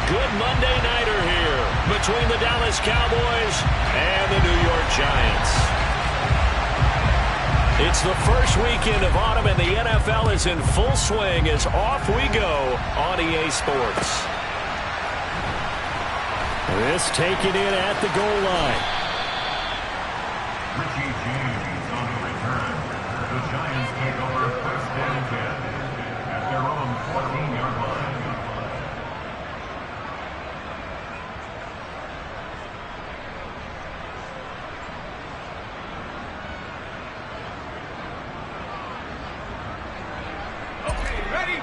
good Monday nighter here between the Dallas Cowboys and the New York Giants. It's the first weekend of autumn, and the NFL is in full swing as off we go on EA Sports. This taken in at the goal line. Richie James on the return. The Giants take over first and 10 at their own 14-yard line. Okay, ready?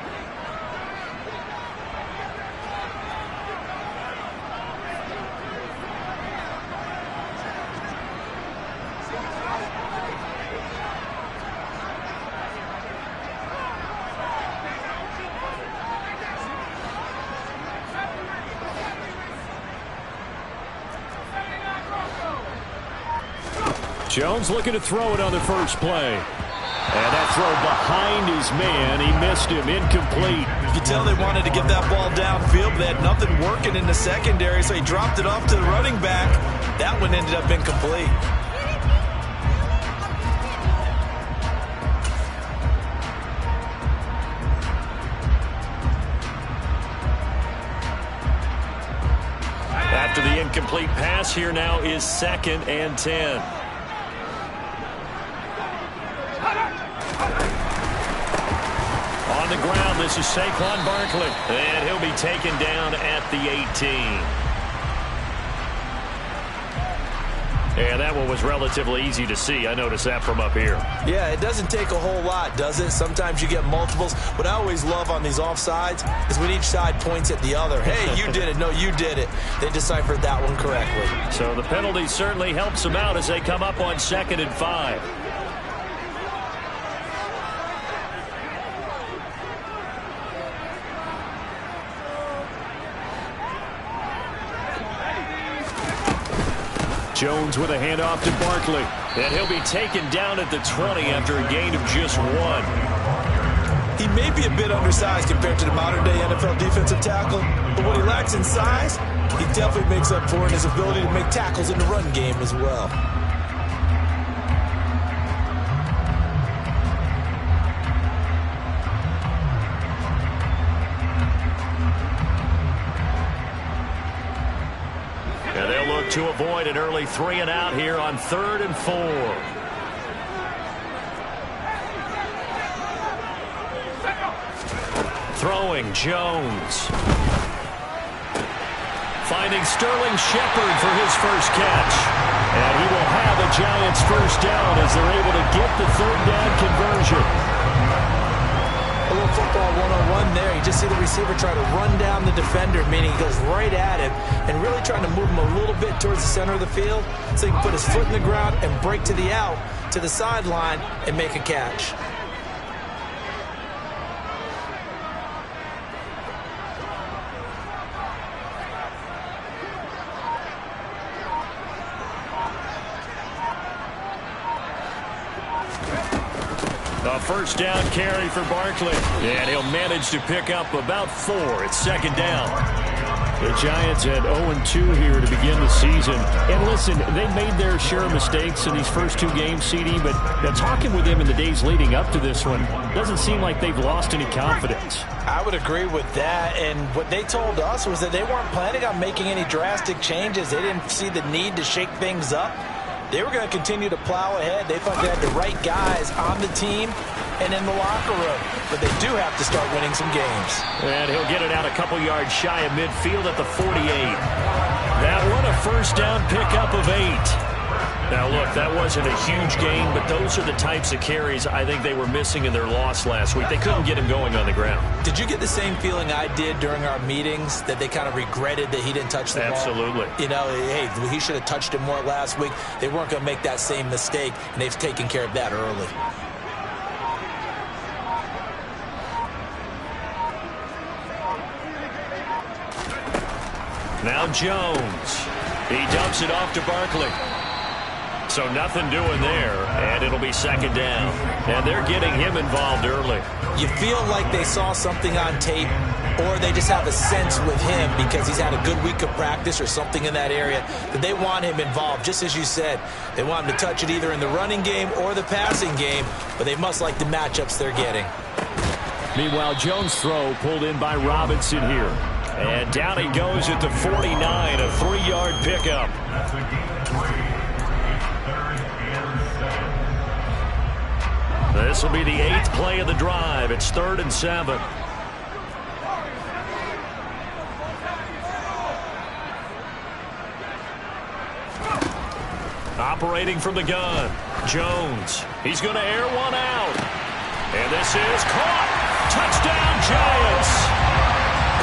Jones looking to throw it on the first play. And that throw behind his man. He missed him. Incomplete. You can tell they wanted to get that ball downfield, but they had nothing working in the secondary, so he dropped it off to the running back. That one ended up incomplete. After the incomplete pass, here now is 2nd and 10. On the ground, this is Saquon Barkley, and he'll be taken down at the 18. And that one was relatively easy to see. I noticed that from up here. Yeah, it doesn't take a whole lot, does it? Sometimes you get multiples. What I always love on these offsides is when each side points at the other. Hey, you did it. No, you did it. They deciphered that one correctly. So the penalty certainly helps them out as they come up on 2nd and 5. Jones with a handoff to Barkley. And he'll be taken down at the 20 after a gain of just 1. He may be a bit undersized compared to the modern-day NFL defensive tackle, but what he lacks in size, he definitely makes up for in his ability to make tackles in the run game as well. And they'll look to avoid an early 3-and-out here on 3rd and 4. Throwing Jones. Finding Sterling Shepard for his first catch. And he will have a Giants first down as they're able to get the 3rd down conversion. A little football 101 there. You just see the receiver try to run down the defender, meaning he goes right at him and really trying to move him a little bit towards the center of the field so he can put his foot in the ground and break to the out, to the sideline, and make a catch. A first down carry for Barkley. And he'll manage to pick up about 4. It's 2nd down. The Giants had 0-2 here to begin the season. And listen, they made their share of mistakes in these first 2 games, CD, but talking with them in the days leading up to this one, doesn't seem like they've lost any confidence. I would agree with that, and what they told us was that they weren't planning on making any drastic changes. They didn't see the need to shake things up. They were going to continue to plow ahead. They thought they had the right guys on the team and in the locker room. But they do have to start winning some games. And he'll get it out a couple yards shy of midfield at the 48. That one a first down pickup of 8. Now, look, that wasn't a huge gain, but those are the types of carries I think they were missing in their loss last week. They couldn't get him going on the ground. Did you get the same feeling I did during our meetings, that they kind of regretted that he didn't touch the ball? Absolutely. You know, hey, he should have touched it more last week. They weren't going to make that same mistake, and they've taken care of that early. Now Jones. He dumps it off to Barkley. So nothing doing there, and it'll be 2nd down. And they're getting him involved early. You feel like they saw something on tape or they just have a sense with him because he's had a good week of practice or something in that area that they want him involved. Just as you said, they want him to touch it either in the running game or the passing game, but they must like the matchups they're getting. Meanwhile, Jones' throw pulled in by Robinson here. And down he goes at the 49, a 3-yard pickup. That's a gain of 3. It's 3rd and 7. This will be the 8th play of the drive. It's 3rd and 7. Operating from the gun, Jones. He's going to air one out. And this is caught. Touchdown, Giants.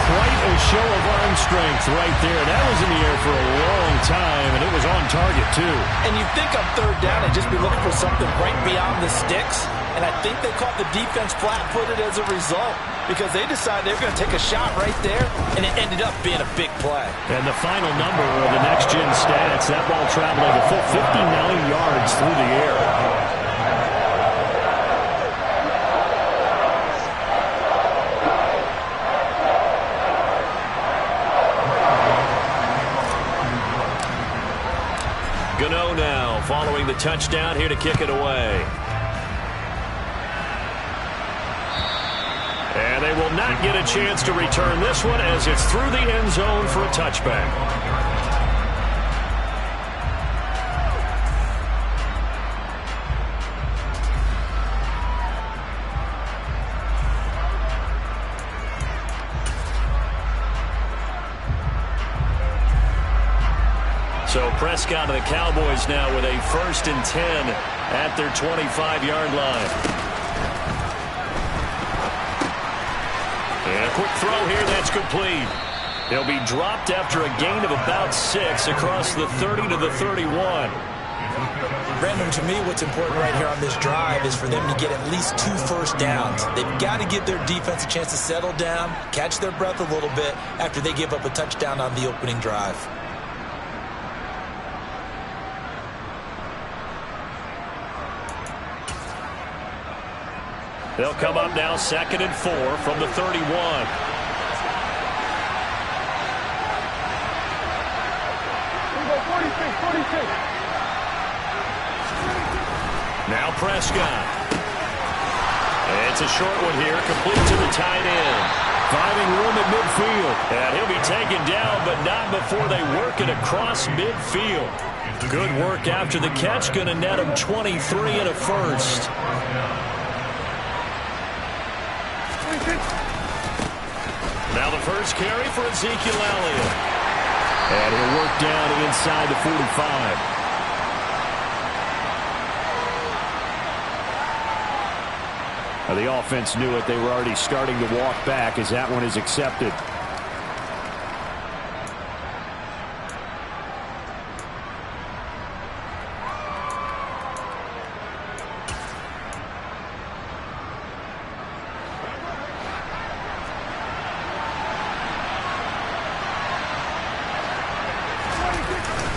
Quite a show of arm strength right there. That was in the air for a long time, and it was on target, too. And you think on 3rd down, they'd just be looking for something right beyond the sticks. And I think they caught the defense flat-footed as a result because they decided they were going to take a shot right there, and it ended up being a big play. And the final number of the next-gen stats, that ball traveling a full 59 yards through the air. Gano now following the touchdown here to kick it away. And they will not get a chance to return this one as it's through the end zone for a touchback. So Prescott and the Cowboys now with a 1st and 10 at their 25-yard line. And a quick throw here, that's complete. He'll be dropped after a gain of about 6 across the 30 to the 31. Brandon, to me, what's important right here on this drive is for them to get at least 2 first downs. They've got to give their defense a chance to settle down, catch their breath a little bit after they give up a touchdown on the opening drive. They'll come up now 2nd and 4 from the 31. Now Prescott. It's a short one here, complete to the tight end. Finding room at midfield. And he'll be taken down, but not before they work it across midfield. Good work after the catch, going to net him 23 and a first. Now the first carry for Ezekiel Elliott. And he'll work down inside the 45. Now the offense knew it. They were already starting to walk back as that one is accepted.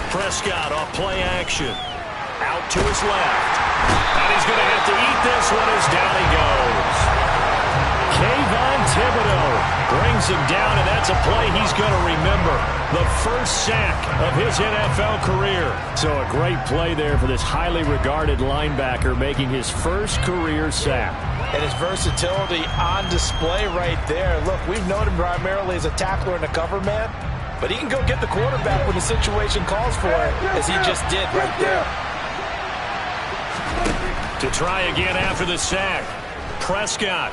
Prescott off play action. Out to his left. And he's going to have to eat this one as down he goes. Kayvon Thibodeau brings him down, and that's a play he's going to remember. The first sack of his NFL career. So a great play there for this highly regarded linebacker making his first career sack. And his versatility on display right there. Look, we've known him primarily as a tackler and a cover man. But he can go get the quarterback when the situation calls for it, as he just did right there. To try again after the sack, Prescott.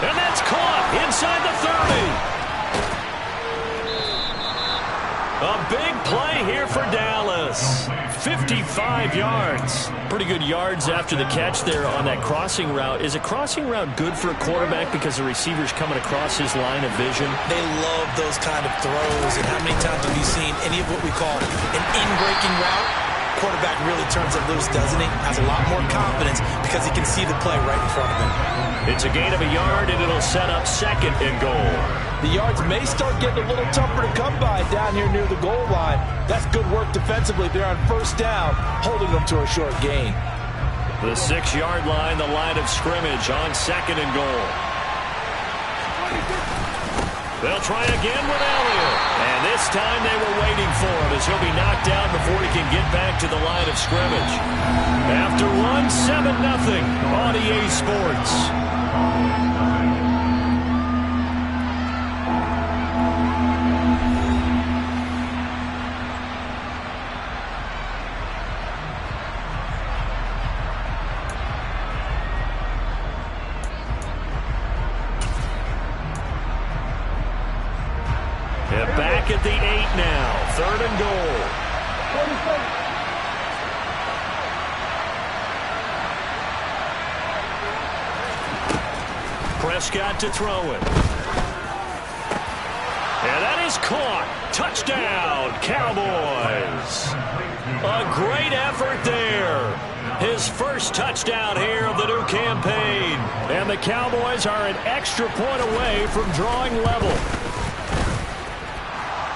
And that's caught inside the 30. A big play here for Dallas. 55 yards. Pretty good yards after the catch there on that crossing route. Is a crossing route good for a quarterback because the receiver's coming across his line of vision? They love those kind of throws. And how many times have you seen any of what we call an in-breaking route? Quarterback really turns it loose, doesn't he? Has a lot more confidence because he can see the play right in front of him. It's a gain of a yard, and it'll set up 2nd and goal. The yards may start getting a little tougher to come by down here near the goal line. That's good work defensively there on 1st down, holding them to a short gain. The 6-yard line, the line of scrimmage on 2nd and goal. They'll try again with Elliott. And this time they were waiting for him as he'll be knocked down before he can get back to the line of scrimmage. After one, 7-0 on EA Sports. Back at the 8 now. 3rd and goal. Prescott to throw it. And that is caught. Touchdown, Cowboys. A great effort there. His first touchdown here of the new campaign. And the Cowboys are an extra point away from drawing level.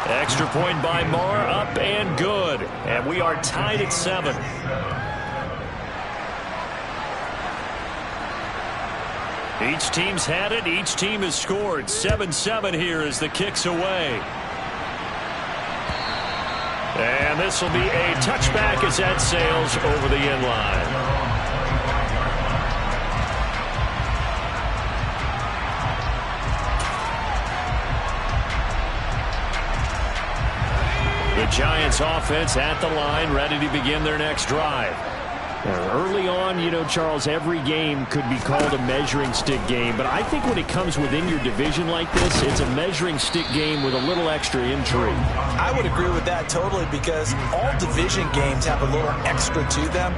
Extra point by Moore, up and good. And we are tied at 7. Each team's had it. Each team has scored. 7-7 here as the kick's away. And this will be a touchback as that sails over the end line. The Giants offense at the line, ready to begin their next drive. Early on, you know, Charles, every game could be called a measuring stick game, but I think when it comes within your division like this, it's a measuring stick game with a little extra intrigue. I would agree with that totally, because all division games have a little extra to them.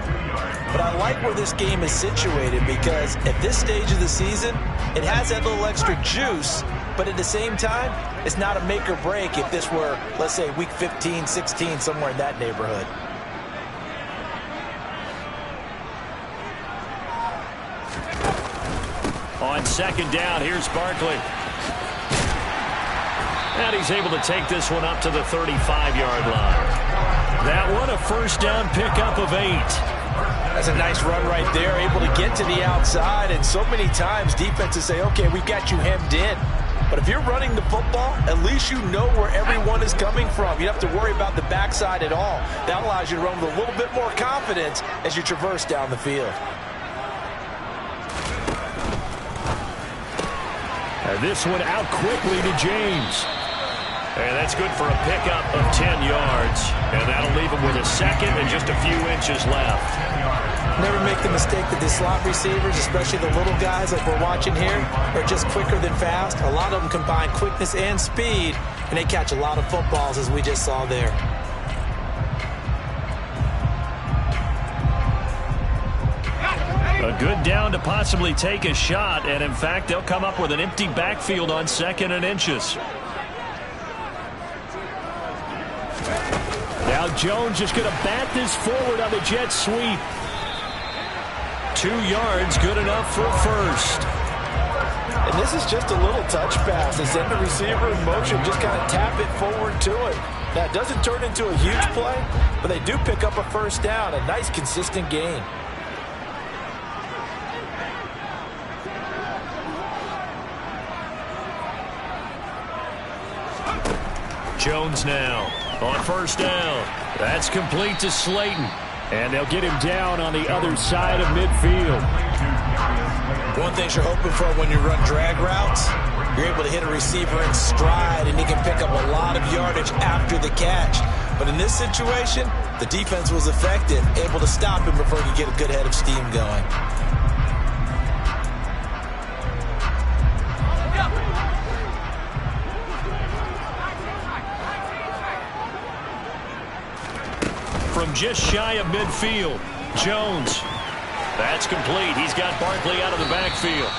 But I like where this game is situated, because at this stage of the season, it has that little extra juice, but at the same time, it's not a make or break if this were, let's say, week 15, 16, somewhere in that neighborhood. On 2nd down, here's Barkley. And he's able to take this one up to the 35-yard line. That one, a 1st down pickup of 8. That's a nice run right there, able to get to the outside. And so many times defenses say, okay, we've got you hemmed in. But if you're running the football, at least you know where everyone is coming from. You don't have to worry about the backside at all. That allows you to run with a little bit more confidence as you traverse down the field. And this one out quickly to James. And that's good for a pickup of 10 yards. And that'll leave him with a 2nd and just a few inches left. Never make the mistake that the slot receivers, especially the little guys like we're watching here, are just quicker than fast. A lot of them combine quickness and speed, and they catch a lot of footballs, as we just saw there. A good down to possibly take a shot, and in fact, they'll come up with an empty backfield on 2nd and inches. Now Jones just going to bat this forward on the jet sweep. 2 yards, good enough for a 1st. And this is just a little touch pass. They send the receiver in motion, just kind of tap it forward to it. Now, it doesn't turn into a huge play, but they do pick up a 1st down, a nice, consistent gain. Jones now on 1st down. That's complete to Slayton. And they'll get him down on the other side of midfield. One thing you're hoping for when you run drag routes, you're able to hit a receiver in stride, and he can pick up a lot of yardage after the catch. But in this situation, the defense was effective, able to stop him before he could get a good head of steam going. From just shy of midfield, Jones. That's complete. He's got Barkley out of the backfield.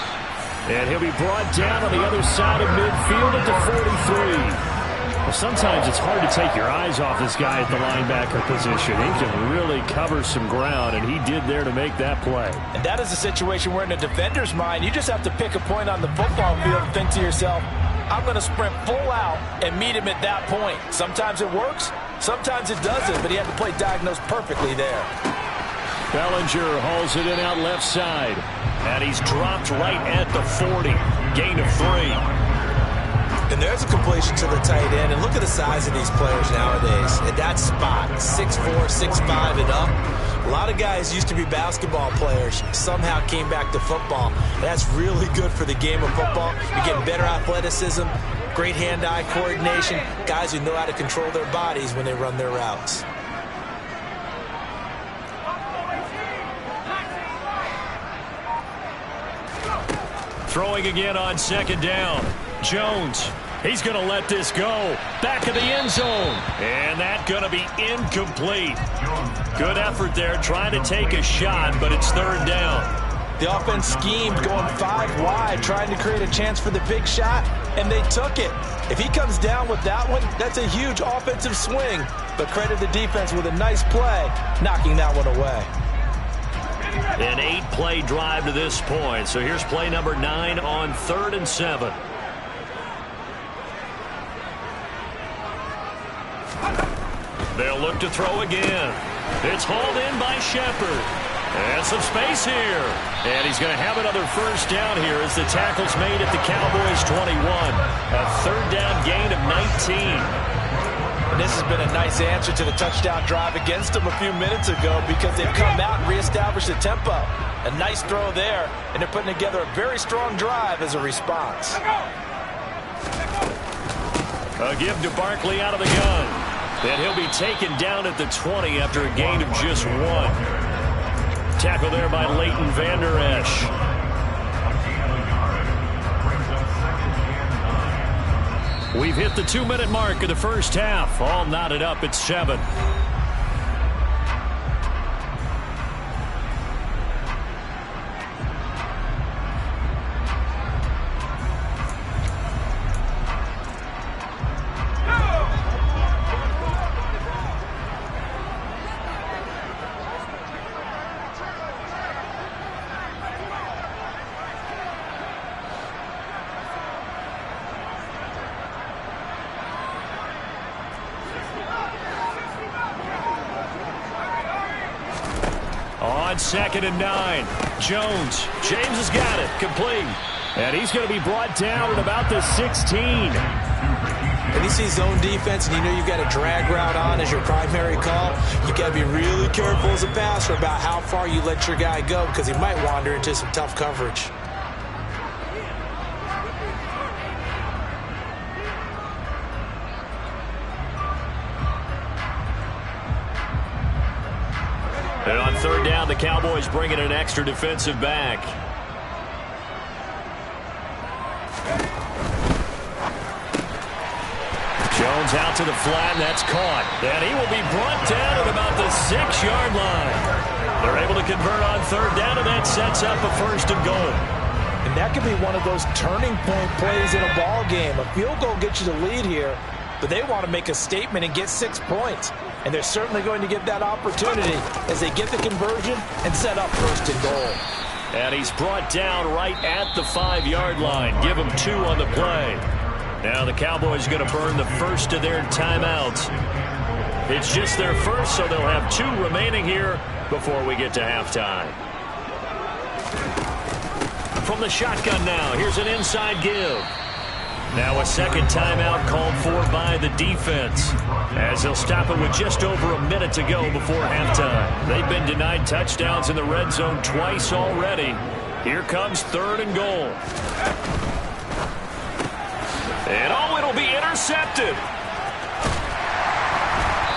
And he'll be brought down on the other side of midfield at the 43. Well, sometimes it's hard to take your eyes off this guy at the linebacker position. He can really cover some ground, and he did there to make that play. And that is a situation where in a defender's mind, you just have to pick a point on the football field and think to yourself, I'm going to sprint full out and meet him at that point. Sometimes it works, sometimes it doesn't, but he had the play diagnosed perfectly there. Bellinger hauls it in out left side. And he's dropped right at the 40. Gain of 3. And there's a completion to the tight end. And look at the size of these players nowadays. At that spot, 6'4", 6'5", and up. A lot of guys used to be basketball players, somehow came back to football. That's really good for the game of football. You're getting better athleticism, great hand-eye coordination, guys who know how to control their bodies when they run their routes. Throwing again on second down. Jones. He's going to let this go. Back of the end zone. And that's going to be incomplete. Good effort there trying to take a shot, but it's third down. The offense schemed going 5 wide, trying to create a chance for the big shot, and they took it. If he comes down with that one, that's a huge offensive swing. But credit the defense with a nice play, knocking that one away. An 8-play drive to this point. So here's play number 9 on 3rd and 7. They'll look to throw again. It's hauled in by Shepard. And some space here. And he's going to have another first down here as the tackle's made at the Cowboys' 21. A third down gain of 19. And this has been a nice answer to the touchdown drive against them a few minutes ago because they've come out and reestablished the tempo. A nice throw there, and they're putting together a very strong drive as a response. A give to Barkley out of the gun. Then he'll be taken down at the 20 after a gain of just 1. Tackle there by Leighton Vander Esch. We've hit the 2-minute mark of the first half. All knotted up at 7. On 2nd and 9. Jones. James has got it. Complete. And he's going to be brought down at about the 16. And you see zone defense and you know you've got a drag route on as your primary call. You've got to be really careful as a passer about how far you let your guy go because he might wander into some tough coverage. And on 3rd down, the Cowboys bring in an extra defensive back. Jones out to the flat, and that's caught. And he will be brought down at about the 6-yard line. They're able to convert on 3rd down, and that sets up a 1st and goal. And that could be one of those turning point plays in a ball game. A field goal gets you the lead here, but they want to make a statement and get 6 points. And they're certainly going to get that opportunity as they get the conversion and set up 1st and goal. And he's brought down right at the 5-yard line. Give him 2 on the play. Now the Cowboys going to burn the first of their timeouts. It's just their first, so they'll have 2 remaining here before we get to halftime. From the shotgun now, here's an inside give. Now a second timeout called for by the defense as they'll stop it with just over a minute to go before halftime. They've been denied touchdowns in the red zone twice already. Here comes 3rd and goal. And it'll be intercepted.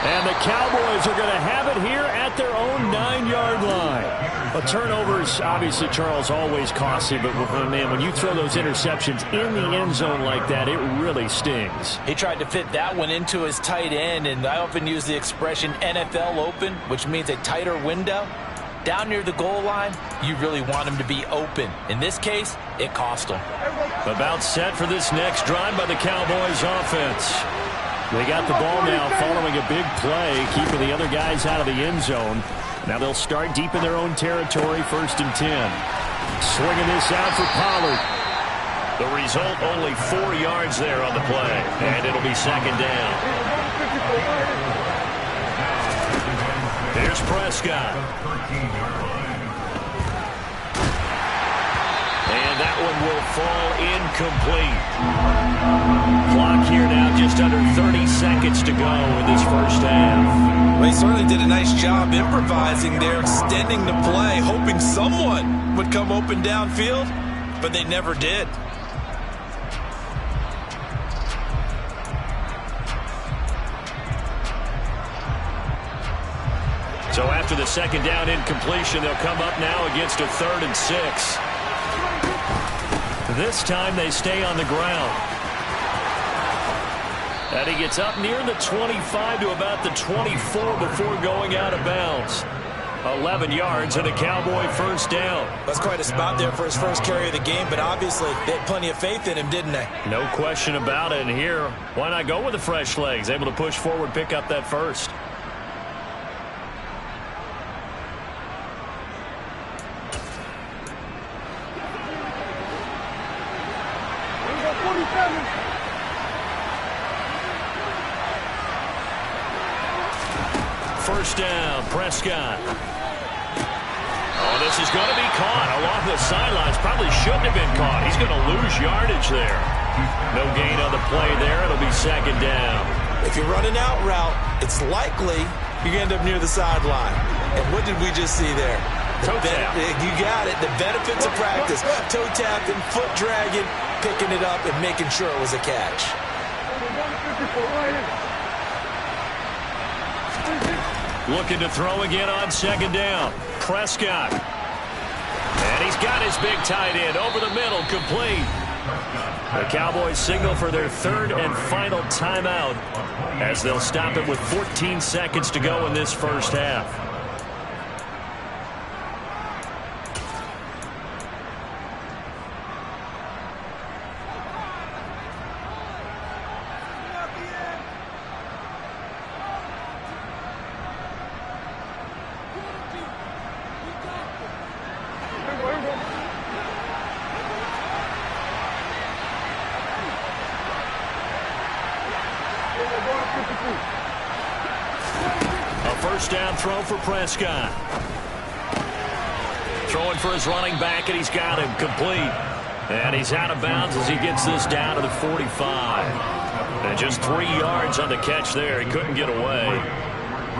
And the Cowboys are going to have it here at their own 9-yard line. Turnovers, obviously, Charles, always costly, but man, when you throw those interceptions in the end zone like that, it really stings. He tried to fit that one into his tight end, and I often use the expression NFL open, which means a tighter window. Down near the goal line, you really want him to be open. In this case, it cost him. About set for this next drive by the Cowboys offense. They got the ball now following a big play, keeping the other guys out of the end zone. Now they'll start deep in their own territory, 1st and 10. Swinging this out for Pollard. The result, only 4 yards there on the play. And it'll be 2nd down. Here's Prescott. And that one will fall incomplete. just under 30 seconds to go in this first half. Well, he certainly did a nice job improvising there, extending the play, hoping someone would come open downfield, but they never did. So after the second down incompletion, they'll come up now against a 3rd and 6. This time they stay on the ground. And he gets up near the 25 to about the 24 before going out of bounds. 11 yards and a Cowboy first down. That's quite a spot there for his first carry of the game, but obviously they had plenty of faith in him, didn't they? No question about it. And here, why not go with the fresh legs? Able to push forward, pick up that first. First down, Prescott. Oh, this is going to be caught along the sidelines. Probably shouldn't have been caught. He's going to lose yardage there. No gain on the play there. It'll be second down. If you're running out route, it's likely you end up near the sideline. And what did we just see there? Toe tap. You got it. The benefits of practice. Toe tapping, foot dragging, picking it up, and making sure it was a catch. Looking to throw again on second down. Prescott. And he's got his big tight end over the middle, complete. The Cowboys signal for their 3rd and final timeout as they'll stop it with 14 seconds to go in this first half. A first down throw for Prescott. Throwing for his running back, and he's got him complete. And he's out of bounds as he gets this down to the 45. And just 3 yards on the catch there. He couldn't get away.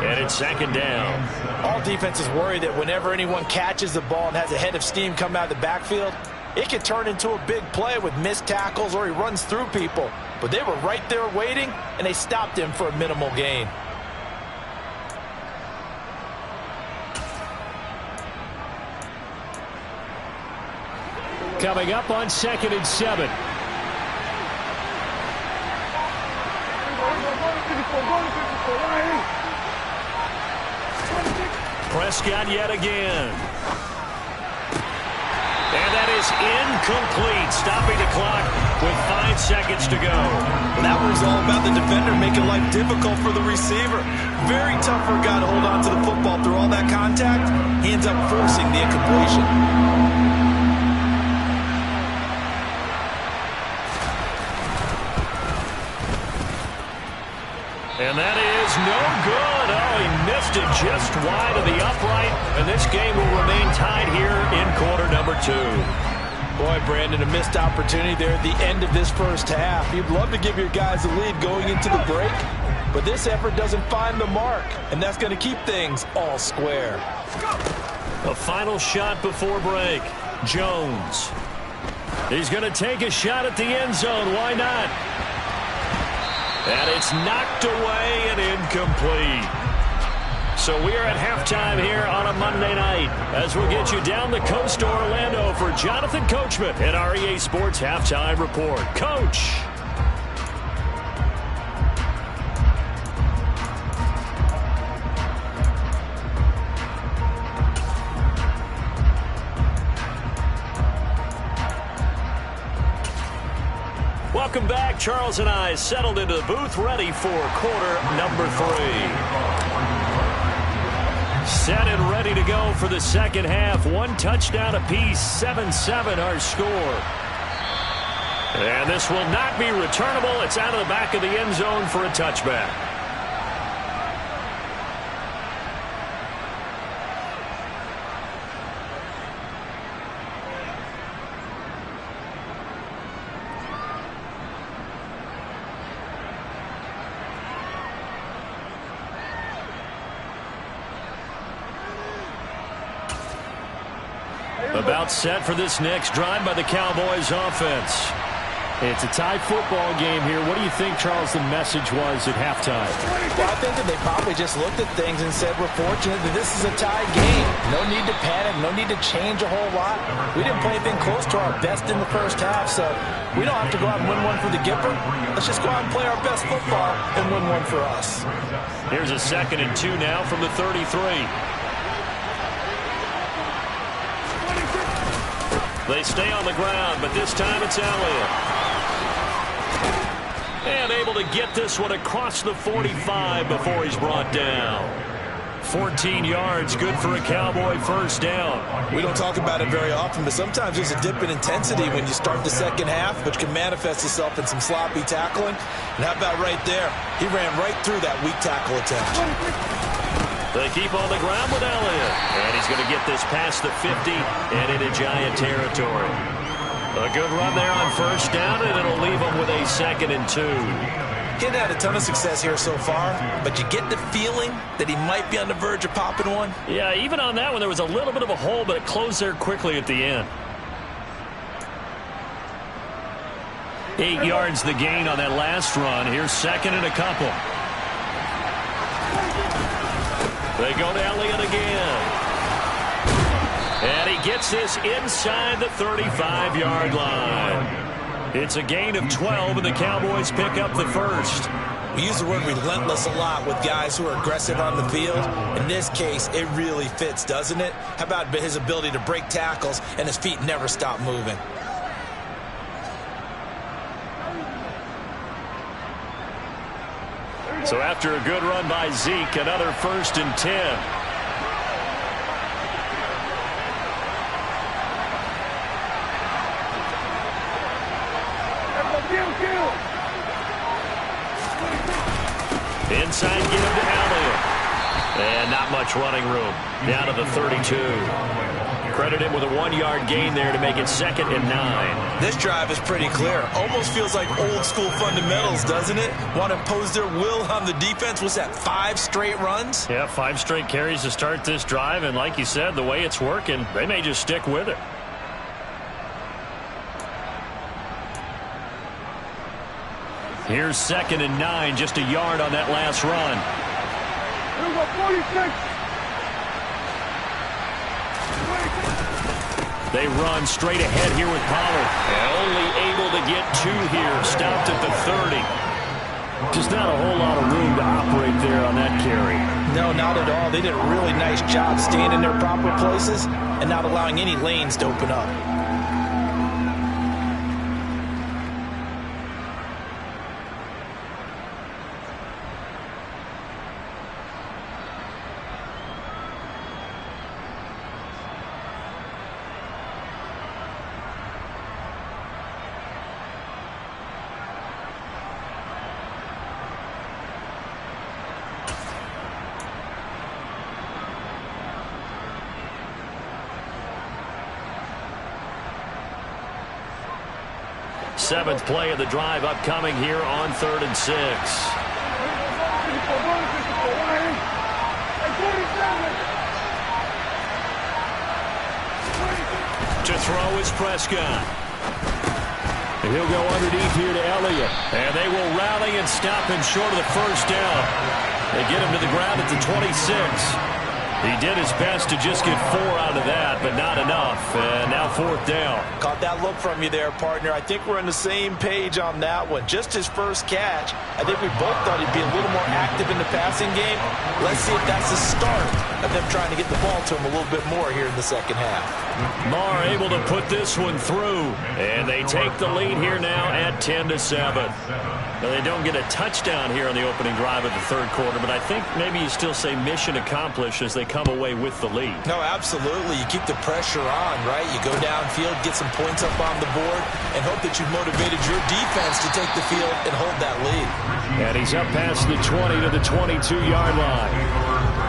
And it's second down. All defenses worry that whenever anyone catches the ball and has a head of steam come out of the backfield, it can turn into a big play with missed tackles or he runs through people. But they were right there waiting, and they stopped him for a minimal gain. Coming up on 2nd and 7. Prescott yet again. And that is incomplete, stopping the clock with 5 seconds to go. And that was all about the defender making life difficult for the receiver. Very tough for a guy to hold on to the football through all that contact. He ends up forcing the incompletion. And that is no good. Oh, he missed it just wide of the upright. And this game will remain tied here in quarter number 2. Boy, Brandon, a missed opportunity there at the end of this first half. You'd love to give your guys a lead going into the break, but this effort doesn't find the mark, and that's going to keep things all square. A final shot before break. Jones. He's going to take a shot at the end zone. Why not? And it's knocked away and incomplete. So we are at halftime here on a Monday night as we'll get you down the coast to Orlando for Jonathan Coachman at our EA Sports Halftime Report. Coach. Welcome back. Charles and I settled into the booth, ready for quarter number 3. Set and ready to go for the second half. 1 touchdown apiece, 7-7 our score. And this will not be returnable. It's out of the back of the end zone for a touchback. About set for this next drive by the Cowboys offense. It's a tie football game here. What do you think, Charles, the message was at halftime? Well, I think that they probably just looked at things and said, we're fortunate that this is a tie game. No need to panic. No need to change a whole lot. We didn't play anything close to our best in the first half, so we don't have to go out and win one for the Gipper. Let's just go out and play our best football and win one for us. Here's a 2nd and 2 now from the 33. They stay on the ground, but this time it's Elliott. And able to get this one across the 45 before he's brought down. 14 yards, good for a Cowboy first down. We don't talk about it very often, but sometimes there's a dip in intensity when you start the second half, which can manifest itself in some sloppy tackling. And how about right there? He ran right through that weak tackle attempt. They keep on the ground with Elliott. And he's going to get this past the 50 and into Giant territory. A good run there on first down, and it'll leave him with a 2nd and 2. He hadn't had a ton of success here so far, but you get the feeling that he might be on the verge of popping one. Yeah, even on that one, there was a little bit of a hole, but it closed there quickly at the end. 8 yards the gain on that last run. Here's 2nd and a couple. They go to Elliott again. And he gets this inside the 35-yard line. It's a gain of 12, and the Cowboys pick up the first. We use the word relentless a lot with guys who are aggressive on the field. In this case, it really fits, doesn't it? How about his ability to break tackles and his feet never stop moving? So after a good run by Zeke, another 1st and 10. Inside give to Elliott. And not much running room. Down to the 32. Credit him with a 1-yard gain there to make it 2nd and 9. This drive is pretty clear. Almost feels like old school fundamentals, doesn't it? Want to impose their will on the defense. Was that 5 straight runs? Yeah, 5 straight carries to start this drive. And like you said, the way it's working, they may just stick with it. Here's 2nd and 9, just a yard on that last run. Here's a 46. They run straight ahead here with Pollard. And only able to get 2 here. Stopped at the 30. Just not a whole lot of room to operate there on that carry. No, not at all. They did a really nice job staying in their proper places and not allowing any lanes to open up. Seventh play of the drive upcoming here on 3rd and 6. To throw is Prescott. And he'll go underneath here to Elliott. And they will rally and stop him short of the first down. They get him to the ground at the 26. He did his best to just get 4 out of that, but not enough. And now 4th down. Caught that look from you there, partner. I think we're on the same page on that one. Just his first catch. I think we both thought he'd be a little more active in the passing game. Let's see if that's the start of them trying to get the ball to him a little bit more here in the second half. Marr able to put this one through. And they take the lead here now at 10-7. Now, they don't get a touchdown here on the opening drive of the 3rd quarter, but I think maybe you still say mission accomplished as they come away with the lead. No, absolutely. You keep the pressure on, right? You go downfield, get some points up on the board, and hope that you've motivated your defense to take the field and hold that lead. And he's up past the 20 to the 22-yard line.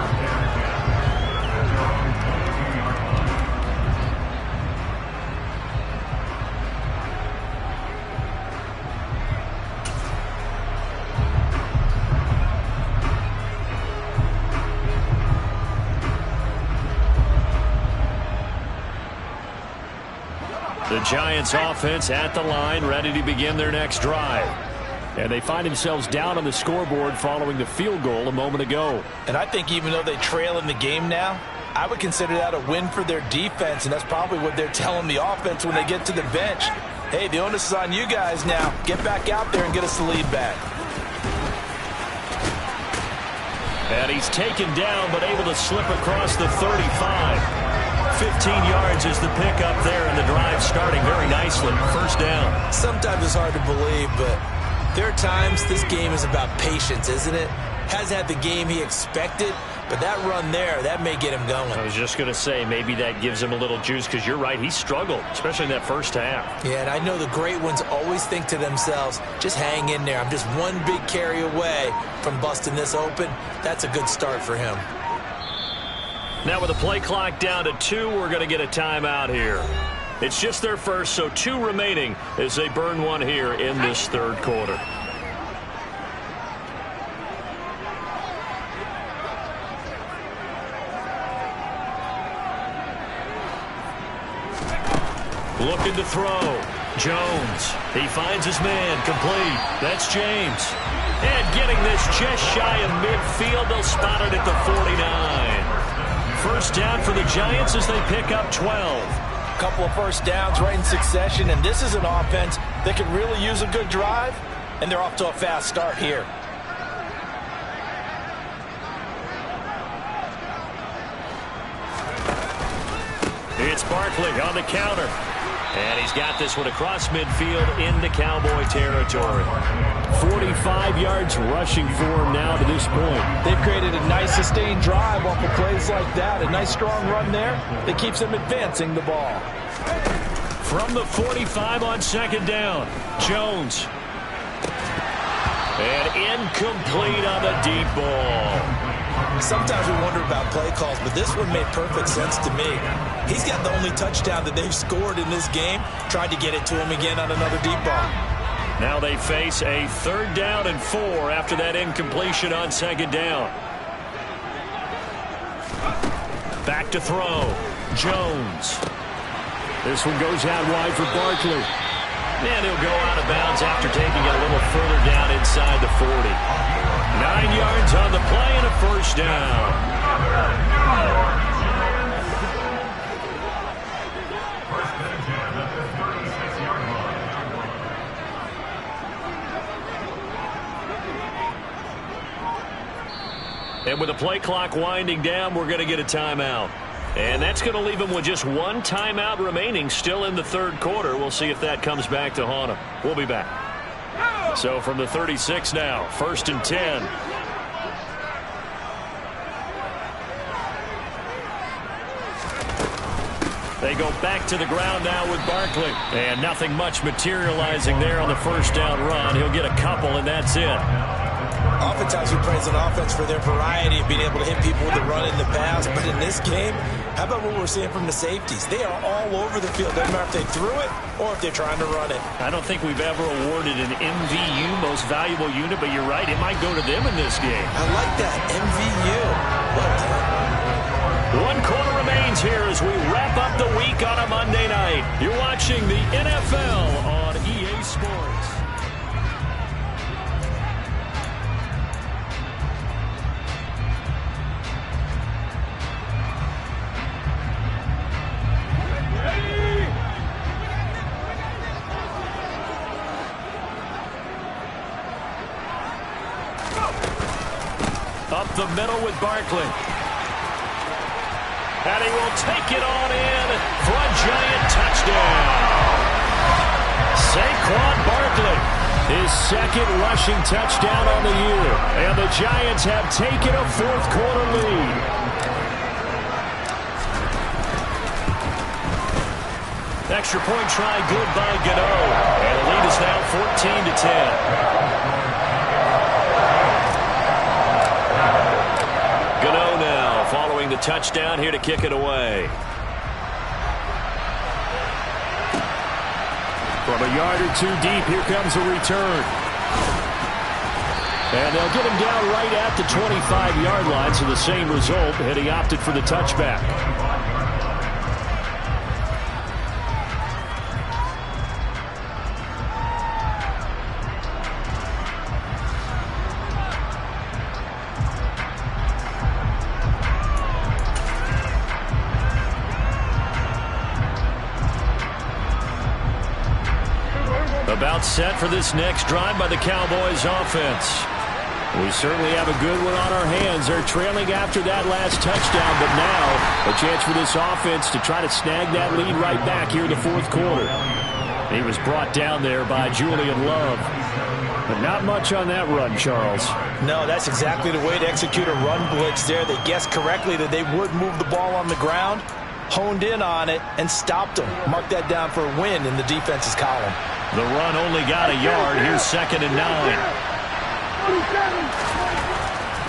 Giants offense at the line, ready to begin their next drive. And they find themselves down on the scoreboard following the field goal a moment ago. And I think even though they trail in the game now, I would consider that a win for their defense, and that's probably what they're telling the offense when they get to the bench. Hey, the onus is on you guys now. Get back out there and get us the lead back. And he's taken down, but able to slip across the 35. 15 yards is the pickup there, and the drive starting very nicely. First down. Sometimes it's hard to believe, but there are times this game is about patience, isn't it? Hasn't had the game he expected, but that run there, that may get him going. I was just going to say, maybe that gives him a little juice, because you're right, he struggled, especially in that first half. Yeah, and I know the great ones always think to themselves, just hang in there. I'm just one big carry away from busting this open. That's a good start for him. Now with the play clock down to 2, we're going to get a timeout here. It's just their first, so 2 remaining as they burn one here in this third quarter. Looking to throw. Jones. He finds his man. Complete. That's James. And getting this just shy of midfield. They'll spot it at the 49. First down for the Giants as they pick up 12. A couple of first downs right in succession, and this is an offense that could really use a good drive, and they're off to a fast start here. It's Barkley on the counter. And he's got this one across midfield into Cowboy territory. 45 yards rushing for him now to this point. They've created a nice sustained drive off of plays like that. A nice strong run there that keeps them advancing the ball. From the 45 on second down, Jones. And incomplete on the deep ball. Sometimes we wonder about play calls, but this one made perfect sense to me. He's got the only touchdown that they've scored in this game. Tried to get it to him again on another deep ball. Now they face a 3rd down and 4 after that incompletion on second down. Back to throw. Jones. This one goes out wide for Barkley. And he'll go out of bounds after taking it a little further down inside the 40. 9 yards on the play and a first down. First and 10 at the 36-yard line. And with the play clock winding down, we're going to get a timeout. And that's going to leave him with just one timeout remaining still in the third quarter. We'll see if that comes back to haunt him. We'll be back. So from the 36 now, 1st and 10. They go back to the ground now with Barkley. And nothing much materializing there on the first down run. He'll get a couple, and that's it. Oftentimes we praise an offense for their variety of being able to hit people with the run in the pass. But in this game, how about what we're seeing from the safeties? They are all over the field. Doesn't matter if they threw it or if they're trying to run it. I don't think we've ever awarded an MVU, most valuable unit, but you're right. It might go to them in this game. I like that. MVU. Well done. 1 quarter remains here as we wrap up the week on a Monday night. You're watching the NFL on EA Sports. Up the middle with Barkley. And he will take it on in for a Giant touchdown. Saquon Barkley, his 2nd rushing touchdown on the year. And the Giants have taken a 4th quarter lead. Extra point try good by Gano. And the lead is now 14-10. Gano now following the touchdown here to kick it away. From a yard or 2 deep, here comes a return. And they'll get him down right at the 25-yard line, so the same result, and he opted for the touchback. gets set for this next drive by the Cowboys offense. We certainly have a good one on our hands. They're trailing after that last touchdown, but now a chance for this offense to try to snag that lead right back here in the fourth quarter. He was brought down there by Julian Love. But not much on that run, Charles. No, that's exactly the way to execute a run blitz there. They guessed correctly that they would move the ball on the ground, honed in on it, and stopped them. Mark that down for a win in the defense's column. The run only got a yard. Here's 2nd and 9.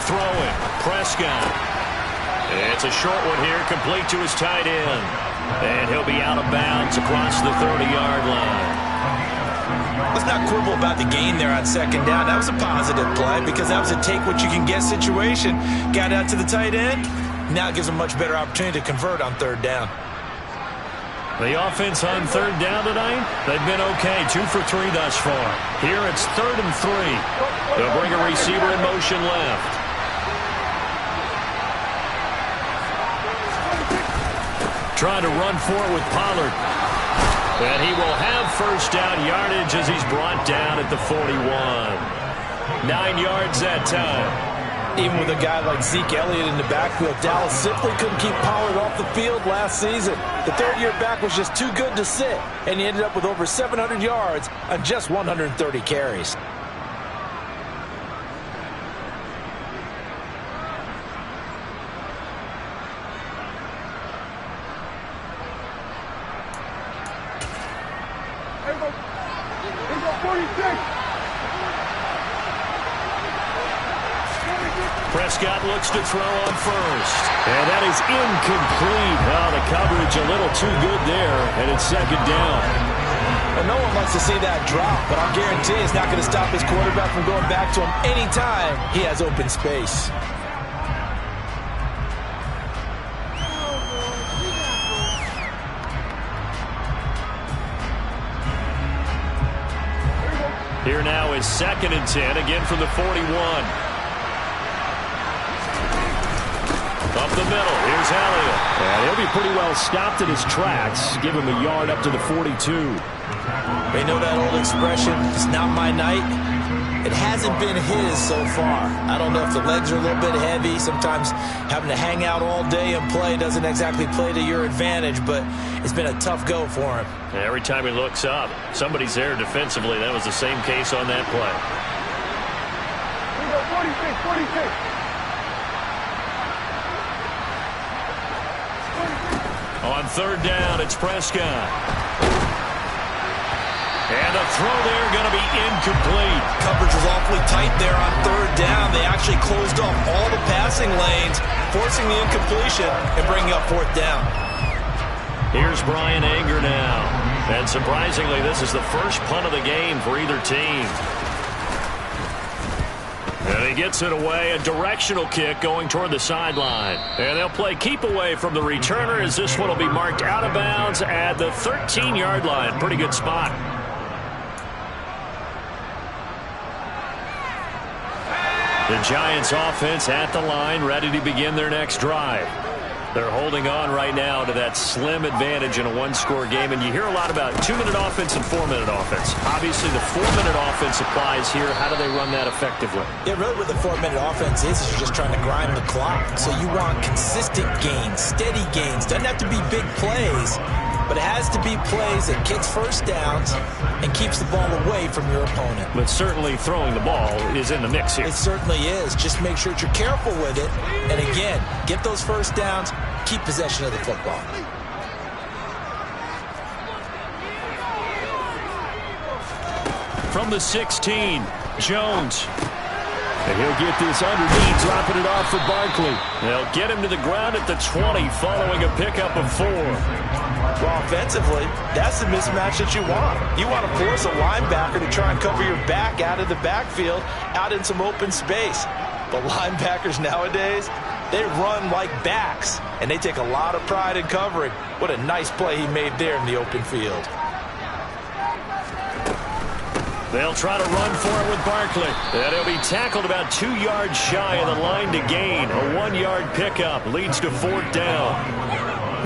Throwing, Prescott. It's a short one here, complete to his tight end. And he'll be out of bounds across the 30-yard line. Let's not quibble about the gain there on 2nd down. That was a positive play because that was a take-what-you-can-get situation. Got out to the tight end. Now it gives them a much better opportunity to convert on 3rd down. The offense on 3rd down tonight, they've been okay. 2 for 3 thus far. Here it's 3rd and 3. They'll bring a receiver in motion left. Trying to run for it with Pollard. And he will have 1st down yardage as he's brought down at the 41. 9 yards that time. Even with a guy like Zeke Elliott in the backfield, Dallas simply couldn't keep Pollard off the field last season. The 3rd-year back was just too good to sit, and he ended up with over 700 yards on just 130 carries. Prescott looks to throw on 1st. And that is incomplete. Oh, the coverage a little too good there, and it's 2nd down. Well, no one likes to see that drop, but I'll guarantee it's not going to stop his quarterback from going back to him anytime he has open space. Here now is 2nd and 10, again from the 41. Up the middle, here's Elliott. And he'll be pretty well stopped in his tracks. Give him a yard up to the 42. They know that old expression, it's not my night. It hasn't been his so far. I don't know if the legs are a little bit heavy. Sometimes having to hang out all day and play doesn't exactly play to your advantage, but it's been a tough go for him. Every time he looks up, somebody's there defensively. That was the same case on that play. 46. On 3rd down, it's Prescott. And the throw there going to be incomplete. Coverage was awfully tight there on 3rd down. They actually closed off all the passing lanes, forcing the incompletion and bringing up 4th down. Here's Brian Anger now. And surprisingly, this is the first punt of the game for either team. And he gets it away, a directional kick going toward the sideline. And they'll play keep away from the returner as this one will be marked out of bounds at the 13-yard line. Pretty good spot. The Giants offense at the line, ready to begin their next drive. They're holding on right now to that slim advantage in a one-score game, and you hear a lot about 2-minute offense and 4-minute offense. Obviously, the 4-minute offense applies here. How do they run that effectively? Yeah, really what the 4-minute offense is you're just trying to grind the clock. So you want consistent gains, steady gains. Doesn't have to be big plays, but it has to be plays that gets 1st downs and keeps the ball away from your opponent. But certainly throwing the ball is in the mix here. It certainly is. Just make sure that you're careful with it. And again, get those 1st downs, keep possession of the football. From the 16, Jones. And he'll get this underneath, dropping it off for Barkley. They'll get him to the ground at the 20, following a pickup of 4. Well, offensively, that's the mismatch that you want. You want to force a linebacker to try and cover your back out of the backfield, out in some open space. But linebackers nowadays, they run like backs, and they take a lot of pride in covering. What a nice play he made there in the open field. They'll try to run for it with Barkley. And he'll be tackled about 2 yards shy of the line to gain. A 1-yard pickup leads to 4th down.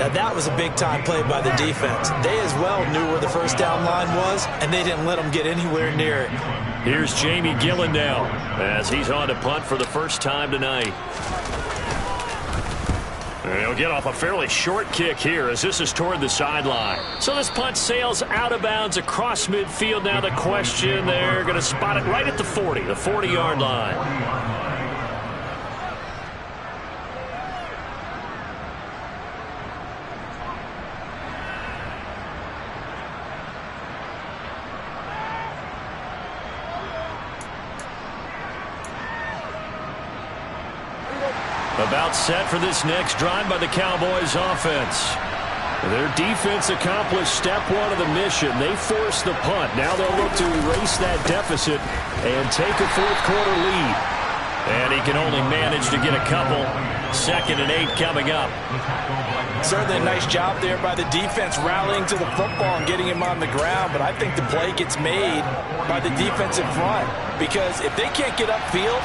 Now, that was a big-time play by the defense. They as well knew where the first down line was, and they didn't let them get anywhere near it. Here's Jamie Gillen now as he's on to punt for the first time tonight. And he'll get off a fairly short kick here as this is toward the sideline. So this punt sails out of bounds across midfield. Now the question, they're going to spot it right at the 40, the 40-yard line. About set for this next drive by the Cowboys offense. Their defense accomplished step one of the mission. They forced the punt. Now they'll look to erase that deficit and take a fourth-quarter lead. And he can only manage to get a couple. 2nd and 8 coming up. Certainly a nice job there by the defense rallying to the football and getting him on the ground. But I think the play gets made by the defensive front. Because if they can't get upfield,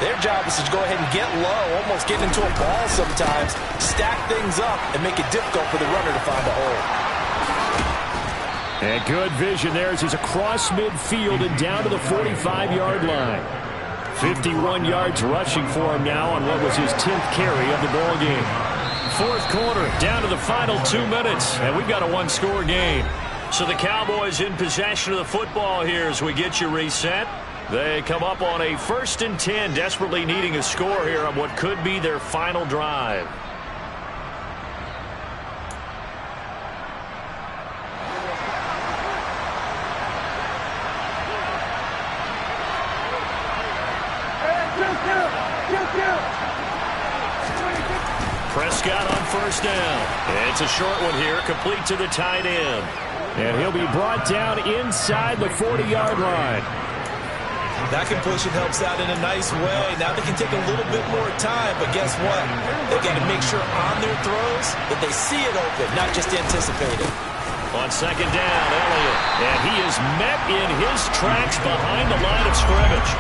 their job is to go ahead and get low, almost get into a ball sometimes, stack things up, and make it difficult for the runner to find a hole. And good vision there as he's across midfield and down to the 45-yard line. 51 yards rushing for him now on what was his 10th carry of the ball game. Fourth quarter, down to the final 2 minutes, and we've got a one-score game. So the Cowboys in possession of the football here as we get you reset. They come up on a 1st and 10, desperately needing a score here on what could be their final drive. Prescott on 1st down. It's a short one here, complete to the tight end. And he'll be brought down inside the 40-yard line. That completion helps out in a nice way. Now they can take a little bit more time, but guess what? They've got to make sure on their throws that they see it open, not just anticipate it. On 2nd down, Elliott. And he is met in his tracks behind the line of scrimmage.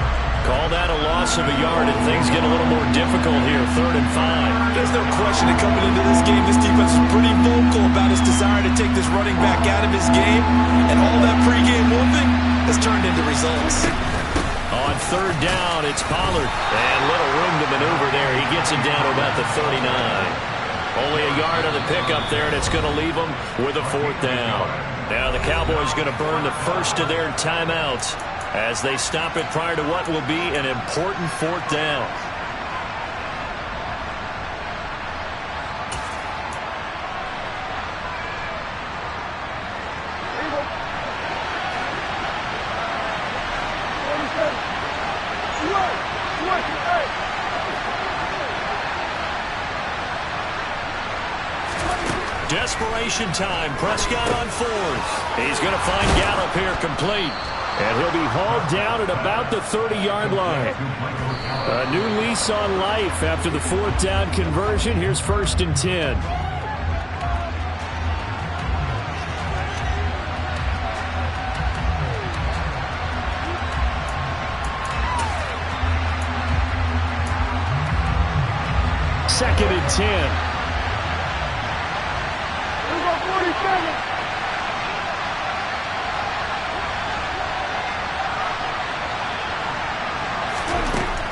Call that a loss of a yard, and things get a little more difficult here, 3rd and 5. There's no question that coming into this game, this defense is pretty vocal about his desire to take this running back out of his game, and all that pregame whooping has turned into results. On 3rd down, it's Pollard. And little room to maneuver there. He gets it down to about the 39. Only a yard on the pickup there, and it's going to leave him with a 4th down. Now the Cowboys going to burn the first of their timeouts as they stop it prior to what will be an important 4th down. Desperation time. Prescott on 4th. He's going to find Gallup here complete. And he'll be hauled down at about the 30-yard line. A new lease on life after the 4th down conversion. Here's 1st and 10. Second and 10.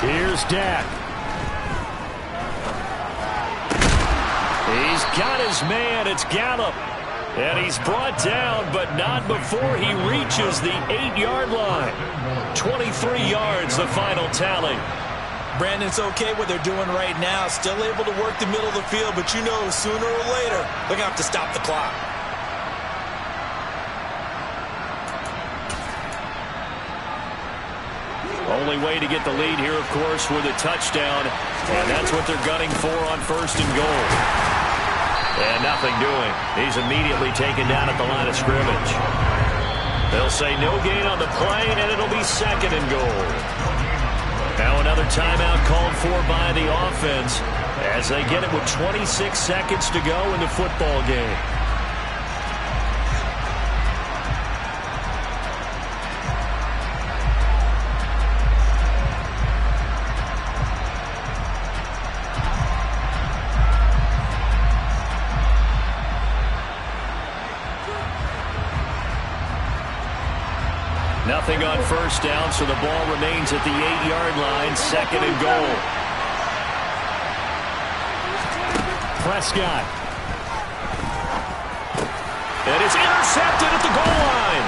Here's Dak. He's got his man. It's Gallup. And he's brought down, but not before he reaches the 8-yard line. 23 yards, the final tally. Brandon, it's okay what they're doing right now. Still able to work the middle of the field, but you know sooner or later they're going to have to stop the clock. Only way to get the lead here, of course, with a touchdown. And that's what they're gunning for on 1st and goal. And nothing doing. He's immediately taken down at the line of scrimmage. They'll say no gain on the play, and it'll be 2nd and goal. Now another timeout called for by the offense as they get it with 26 seconds to go in the football game. Nothing on first down, so the ball remains at the 8-yard line, 2nd and goal. Prescott. And it's intercepted at the goal line.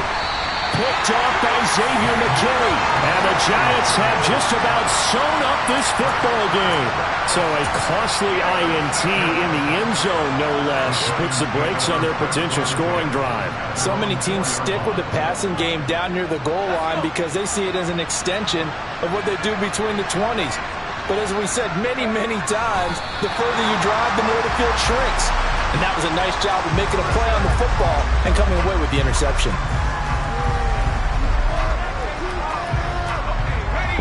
Picked off by Xavier McKinney. And the Giants have just about sewn up this football game. So a costly INT in the end zone, no less, puts the brakes on their potential scoring drive. So many teams stick with the passing game down near the goal line because they see it as an extension of what they do between the 20s. But as we said many, many times, the further you drive, the more the field shrinks. And that was a nice job of making a play on the football and coming away with the interception.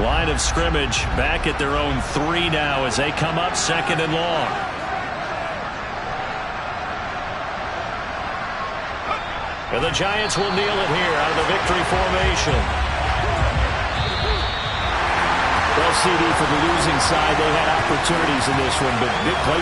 Line of scrimmage back at their own 3 now as they come up 2nd and long. And the Giants will kneel it here out of the victory formation. Well, CD, for the losing side, they had opportunities in this one, but big play